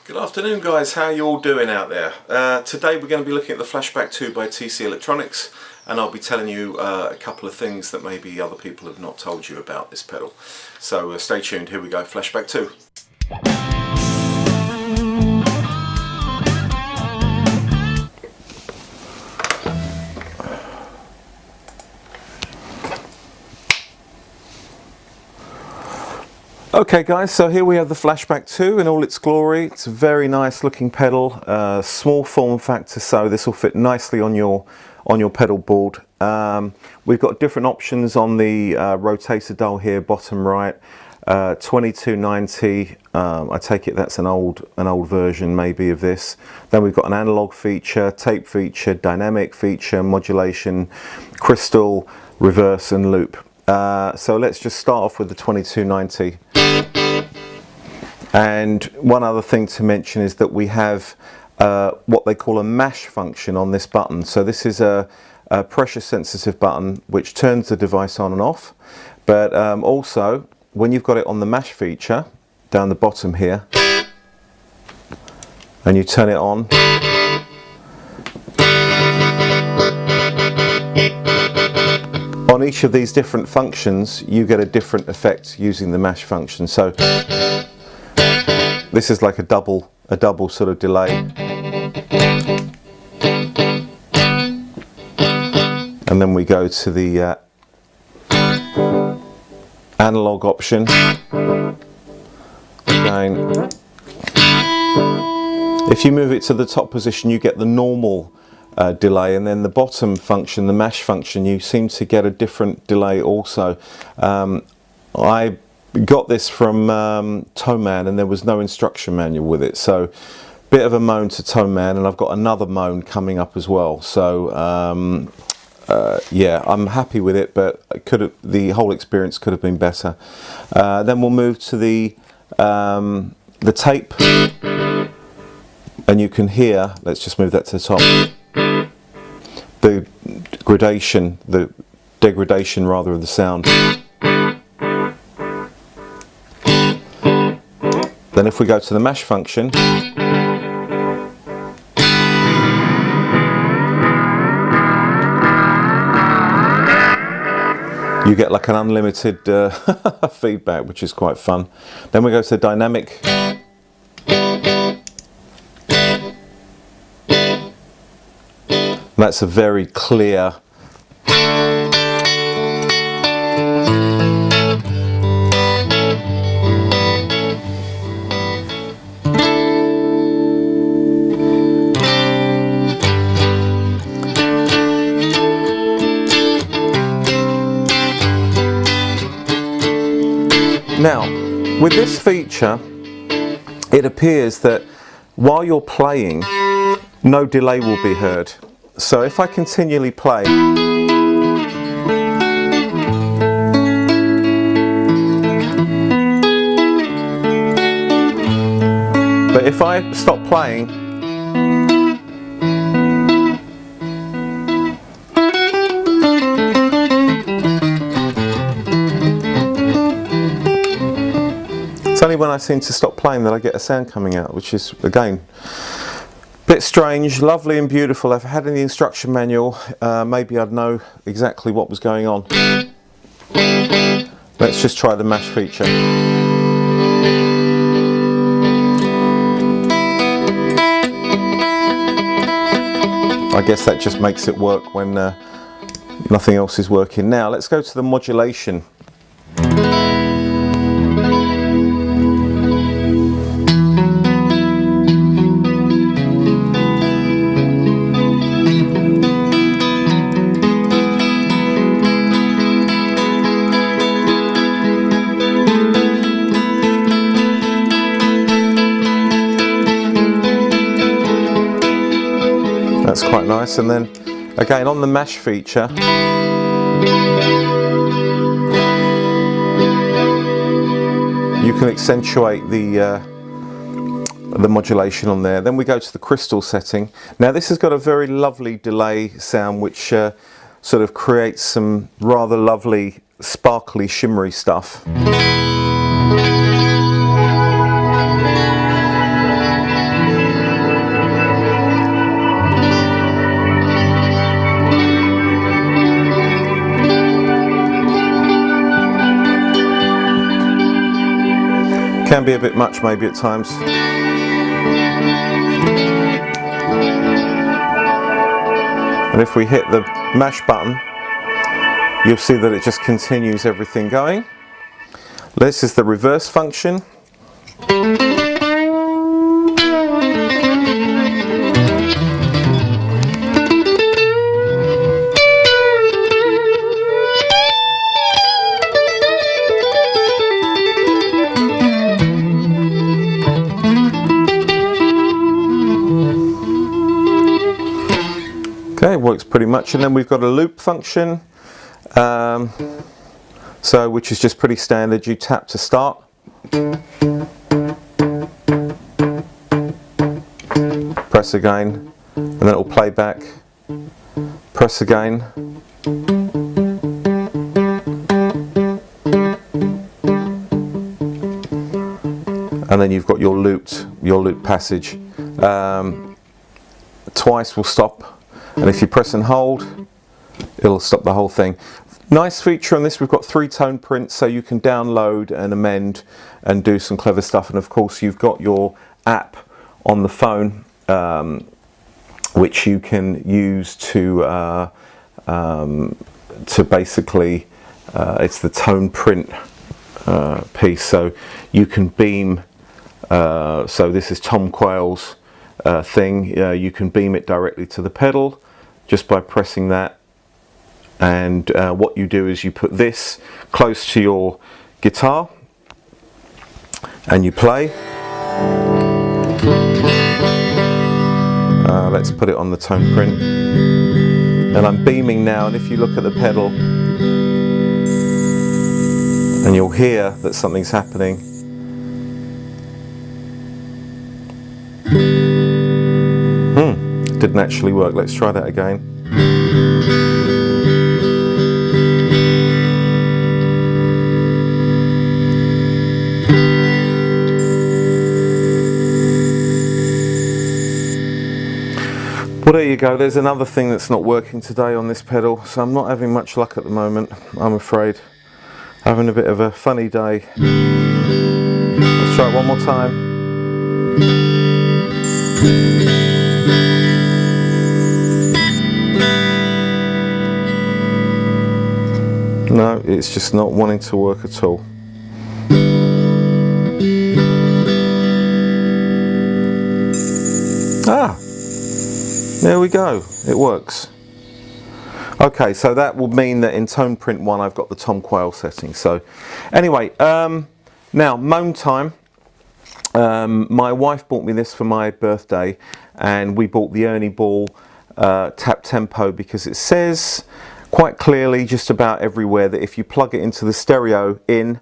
Good afternoon guys, how are you all doing out there? Today we're going to be looking at the Flashback 2 by TC Electronics, and I'll be telling you a couple of things that maybe other people have not told you about this pedal. So stay tuned, here we go, Flashback 2. Okay guys, so here we have the Flashback 2 in all its glory. It's a very nice looking pedal, small form factor, so this will fit nicely on your pedal board. We've got different options on the rotator dial here, bottom right, 2290. I take it that's an old version maybe of this. Then we've got an analog feature, tape feature, dynamic feature, modulation, crystal, reverse and loop. So let's just start off with the 2290. And one other thing to mention is that we have what they call a mash function on this button. So this is a pressure sensitive button which turns the device on and off, but also when you've got it on the mash feature down the bottom here and you turn it on, on each of these different functions you get a different effect using the mash function. So this is like a double sort of delay, and then we go to the analog option. Again, if you move it to the top position you get the normal delay, and then the bottom function, the mash function, you seem to get a different delay also. I got this from Toneman and there was no instruction manual with it, so bit of a moan to Toneman, and I've got another moan coming up as well. So yeah, I'm happy with it, but the whole experience could have been better. Then we'll move to the tape, and you can hear, let's just move that to the top, the degradation rather of the sound. Then if we go to the mash function, you get like an unlimited feedback, which is quite fun. Then we go to the dynamic. That's a very clear Now, with this feature, it appears that while you're playing, no delay will be heard. So if I continually play, but if I stop playing, it's only when I seem to stop playing that I get a sound coming out, which is, again, a bit strange. Lovely and beautiful. If I had any instruction manual, maybe I'd know exactly what was going on. Let's just try the mash feature. I guess that just makes it work when nothing else is working. Now let's go to the modulation. That's quite nice. And then again on the mash feature, you can accentuate the modulation on there. Then we go to the crystal setting. Now this has got a very lovely delay sound which sort of creates some rather lovely sparkly shimmery stuff. Can be a bit much maybe at times. And if we hit the mash button, you'll see that it just continues everything going. This is the reverse function. Okay, works pretty much. And then we've got a loop function, which is just pretty standard. You tap to start, press again, and then it will play back. Press again, and then you've got your loop passage. Twice will stop. And if you press and hold, it'll stop the whole thing. Nice feature on this, we've got 3-tone prints, so you can download and amend and do some clever stuff. And of course, you've got your app on the phone, which you can use to basically, it's the tone print piece. So you can beam, so this is Tom Quayle's thing. You can beam it directly to the pedal just by pressing that, and what you do is you put this close to your guitar and you play. Let's put it on the tone print, and I'm beaming now, and if you look at the pedal and you'll hear that something's happening. Didn't actually work. Let's try that again. Well, there you go. There's another thing that's not working today on this pedal, so I'm not having much luck at the moment, I'm afraid. Having a bit of a funny day. Let's try it one more time. No, it's just not wanting to work at all. Ah, there we go, it works. Okay, so that will mean that in tone print 1 I've got the Tom Quayle setting. So anyway, now moan time. My wife bought me this for my birthday, and we bought the Ernie Ball tap tempo because it says quite clearly just about everywhere that if you plug it into the stereo in,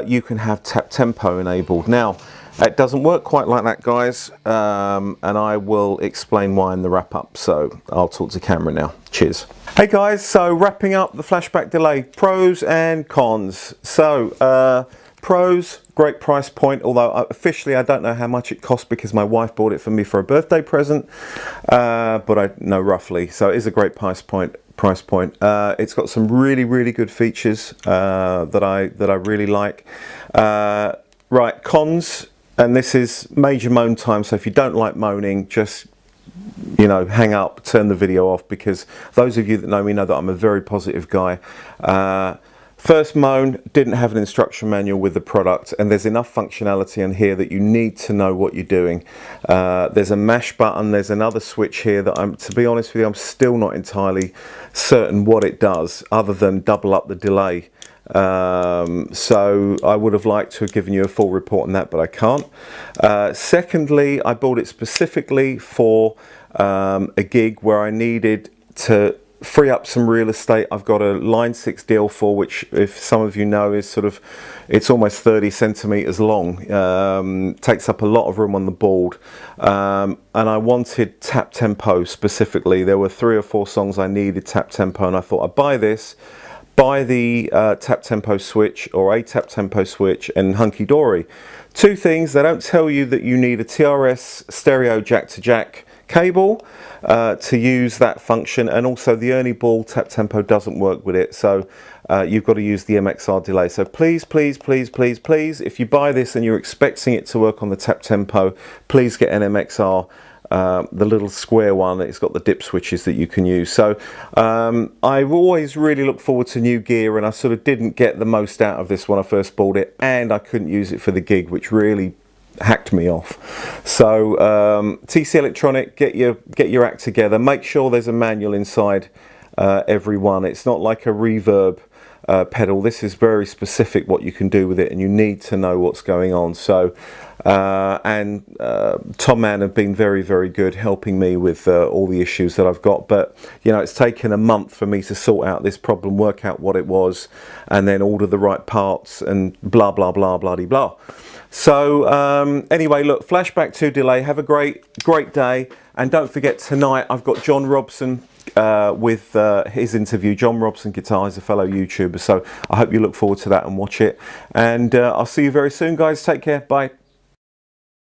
you can have tap tempo enabled. Now, it doesn't work quite like that, guys, and I will explain why in the wrap up. So I'll talk to camera now. Cheers. Hey guys, so wrapping up the flashback delay, pros and cons. So pros, great price point, although officially I don't know how much it cost because my wife bought it for me for a birthday present, but I know roughly. So it is a great price point. It's got some really good features that I really like. Right, cons, and this is major moan time, so if you don't like moaning, just, you know, hang up, turn the video off, because those of you that know me know that I'm a very positive guy. First moan, didn't have an instruction manual with the product, and there's enough functionality in here that you need to know what you're doing. There's a mash button, there's another switch here that to be honest with you, I'm still not entirely certain what it does other than double up the delay. So I would have liked to have given you a full report on that, but I can't. Secondly, I bought it specifically for a gig where I needed to free up some real estate. I've got a line 6 DL4, which, if some of you know, is sort of, it's almost 30 centimeters long, takes up a lot of room on the board, and I wanted tap tempo specifically. There were 3 or 4 songs I needed tap tempo, and I thought I'd buy this, buy the tap tempo switch or a tap tempo switch, and hunky dory. 2 things: they don't tell you that you need a TRS stereo jack to jack cable to use that function, and also the Ernie Ball tap tempo doesn't work with it. So you've got to use the MXR delay. So please, please, please, please, please, if you buy this and you're expecting it to work on the tap tempo, please get an MXR. The little square one, it's got the dip switches that you can use. So I always really look forward to new gear, and I sort of didn't get the most out of this when I first bought it, and I couldn't use it for the gig, which really hacked me off. So TC Electronic, get your act together. Make sure there's a manual inside every one. It's not like a reverb pedal. This is very specific what you can do with it, and you need to know what's going on. So Tom Mann have been very, very good helping me with all the issues that I've got. But you know, it's taken a month for me to sort out this problem, work out what it was, and then order the right parts and blah blah blah blah blah. So anyway, look, Flashback 2 delay. Have a great day, and don't forget tonight I've got John Robson with his interview. John Robson Guitar is a fellow YouTuber, so I hope you look forward to that and watch it. And I'll see you very soon, guys. Take care. Bye.